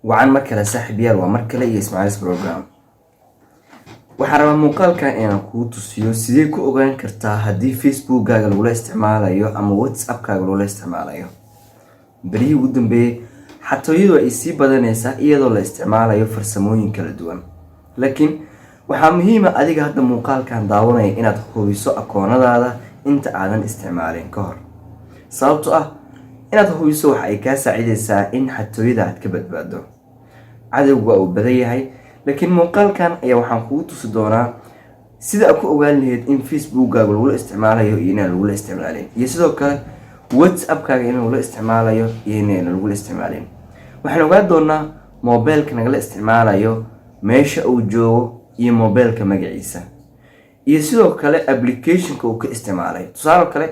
وعن مركلة ساحب يال ومركلة يسمعيس بروجرام وحرام مقالك أنا كنت سيدي أوغان كرتا هدي فيسبوك قاقل ولا استعماله أما واتساب قاقل ولا استعماله بري ودن بي حتى يدو إيسي بدنيسا إيادو لا استعماله فرسموين كلا دوان لكن waxaa muhiim ah adiga hadda muuqaalkan daawanaya inaad hubiso akoonadaada inta aadan isticmaalin ka hor sababtoo ah inaad hubiso waxa ay ka saacideysaa in xatooyada aad ka badbaado cadawga uu badan yahay laakiin muuqaalkan ayaa waxaan kugu tusi doonaa sida aad ku ogaan lahayd in Facebook-gaaga lagu isticmaalayo iyo inaan lagu isticmaalin iyo sidoo kale WhatsApp-kaaga in lagu isticmaalayo iyo inaan lagu isticmaalin waxaan ogaan doonaa mobilka naga isticmaalayo meesha uu joogo iyo mobilka magaciisa iyo sidoo kale application-ka uu ka isticmaalay tusaale kale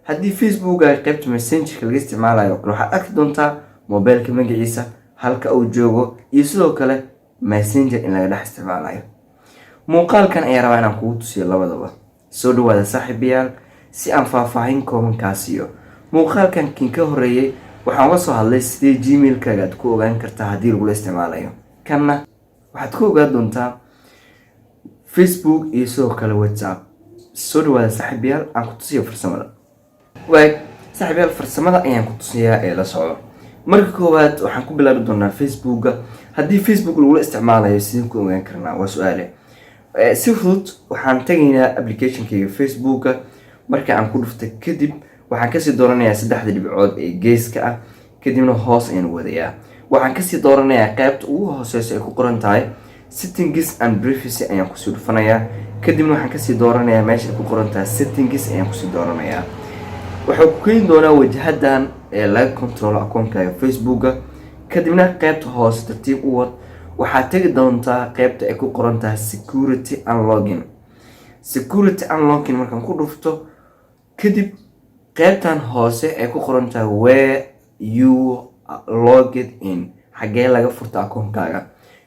haddii Facebook-gaaga qaybta messenger-ka laga isticmaalayo waxaad arki doontaa mobilka magaciisa halka uu joogo iyo sidoo kale messenger in laga dhex isticmaalayo muuqaalkan ayaa rabaa inaan kugu tusiyo labadaba soo dhawaada saaxiibayaal si aan faahfaahin kooban kaa siiyo muuqaalkan kin ka horeeyay waxaan uga soo hadlay sidee gmail-kaaga aad ku ogaan kartaa haddii lagu isticmaalayo kanna waxaad ku ogaan doontaa Facebook iyo sidoo kale WhatsApp soo dhawaada saaxiibayaal aan ku tusiyo farsamada saaxiibayaal farsamada ayaan ku tusiyaa ee la socdo marka koowaad waxaan ku bilaabi doonaa Facebook haddii Facebook lagu isticmaalayo sideen ku ogaan karnaa waa su'aale si fudud waxaan tagaynaa application-kayga Facebook marka aan ku dhufto kadib waxaan ka sii dooranayaa saddexda dhibcood ee geeska ah kadibna hoos ayaan wadayaa waxaan ka sii dooranayaa qaybta ugu hooseysa ee ku qoran tahay settings and privacy ayaan ku sii dhufanayaa kadibna waxaan ka sii dooranayaa meesha ay ku qoran tahay settings ayaan ku sii dooranayaa waxa ku keeni doonaa wajahadan ee laga control account-kaaga Facebook kadibna qaybta hoose tartiib u wad waxaad tagi doontaa qaybta ay ku qoran tahay security and login markaan ku dhufto kadib qaybtan hoose ay ku qoran tahay where you logged in xagee laga furto account-kaaga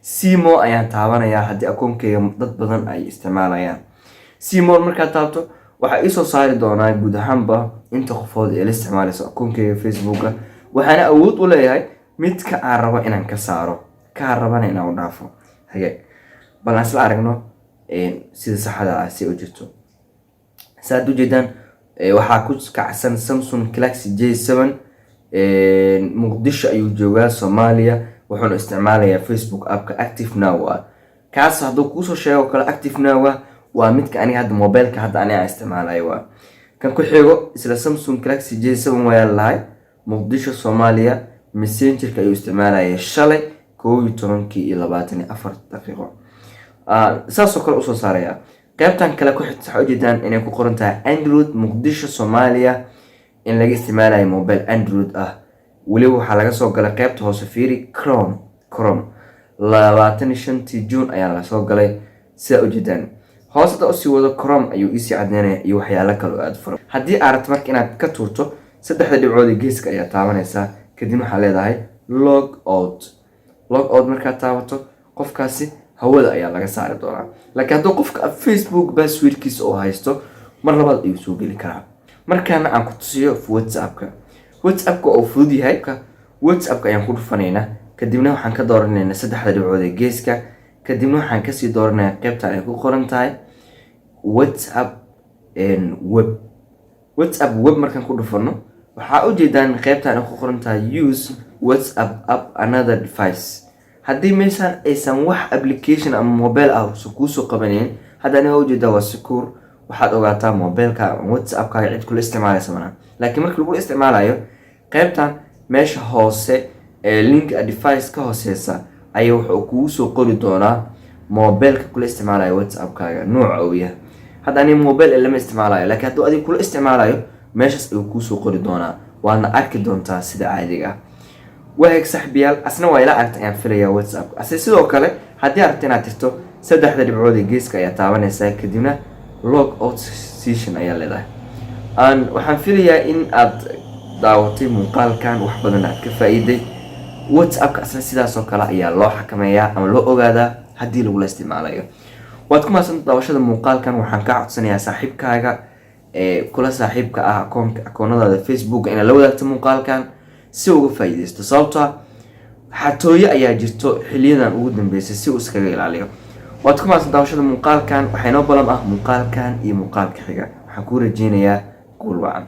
Simo ayaan taabanayaa haddii akoonkayga dad badan ay isticmaalayaan Simo markaad taabto waxa ii soo saari doonaa guud ahaanba inta qofood ee la isticmaalayso akoonkayga Facebook waxaana awood u leeyahay midka aan rabo inaan ka saaro ka rabana inaan u dhaafo hagaag bal aan isla aragno sida saxda ah si u jirto saad u jeedaan waxaa ku kacsan Samsung Galaxy J7 Muqdisho ayuu joogaa Soomaaliya wuxuu isticmaalayaa Facebook app-ka Active Now kaas hadduu kuu soo sheego kale Active Now waa midka aniga hadda mobilka hadda aniga isticmaalayo kan ku xigo isla Samsung Galaxy J7 waa lahay Muqdisho Soomaaliya messenger-ka ayuu isticmaalaya shalay 12:24 daqiiqo saasoo kale u soo saaraya qaybtan kale ku xigta waxa ujeedaan inay ku qoran tahay Android Muqdisho Soomaaliya in laga isticmaalayo mobile Android wali waxaa laga soo galay qaybta hoose fiiri Chrome 25 June ayaa la soo galay sida u jeedaan hoosada usii wado Chrome ayuu isii caddeynaya iyo waxyaalo kale oo aad furo haddii aad marka inaad ka tuurto saddexda dhibcood ee geeska ayaa taabanaysaa kadib waxaa leedahay log out markaad taabato qofkaasi hawada ayaa laga saari doonaa laakiin hadduu qofka Facebook passwordkiisa oo haysto mar labaad ayuu soo geli karaa markaana aan ku tusiyo WhatsApp-ka oo fudud yahay WhatsApp-ka ayaan ku dhufanaynaa kadibna waxaan ka dooranaynaa saddexda dhibcood ee geeska kadibna waxaan ka sii dooranayaa qaybta ay ku qoran tahay WhatsApp web markaan ku dhufano waxaa u jeedaan qaybta ay ku qoran tahay use WhatsApp app another device haddii meeshaan aysan wax application ama mobile ah ku soo qabaneen haddana u jeedaa waa secure waxaad ogaataa mobilka WhatsApp-kaaga cid kula isticmaalaysa mana laakiin marka lagu isticmaalayo qaybtan meesha hoose ee link device ka hooseysa ayaa wuxuu kugu soo qori doonaa mobilka kula isticmaalayo WhatsApp-kaaga nooca uu yahay hadda ani mobile lama isticmaalayo laakiin haddii adiga kula isticmaalayo meeshaas ayuu kugu soo qori doonaa waana arki doontaa sida caadiga waag saaxiibayaal asna waa ila aragtay aan filayaa WhatsApp sidoo kale haddii aad rabto inaad tirto saddexda dhibcood ee geeska ayaa taabanaysaa kadibna log out session ayaa leedahay waxaan filayaa in aad daawatay muuqaalkan wax badan aad ka faa'iiday WhatsApp-ka asna sidaas oo kale ayaa loo xakameeyaa ama loo ogaadaa haddii lagu isticmaalayo waad ku maasan daawashada muuqaalkan waxaan ka codsanayaa saaxiibkaaga kula saaxiibka akoonadaada Facebook inaad la wadaagto muuqaalkan si uga faa'iideysto sababtoo xatooyo ayaa jirto xiliyadan ugu dambeysay si uu iskaga ilaaliyo. waad ku mahadsan daawashada muuqaalkan. waxaa inoo balan ah muuqaalkan iyo muuqaalka xiga. waxaan kuu rajeynayaa guul wacan.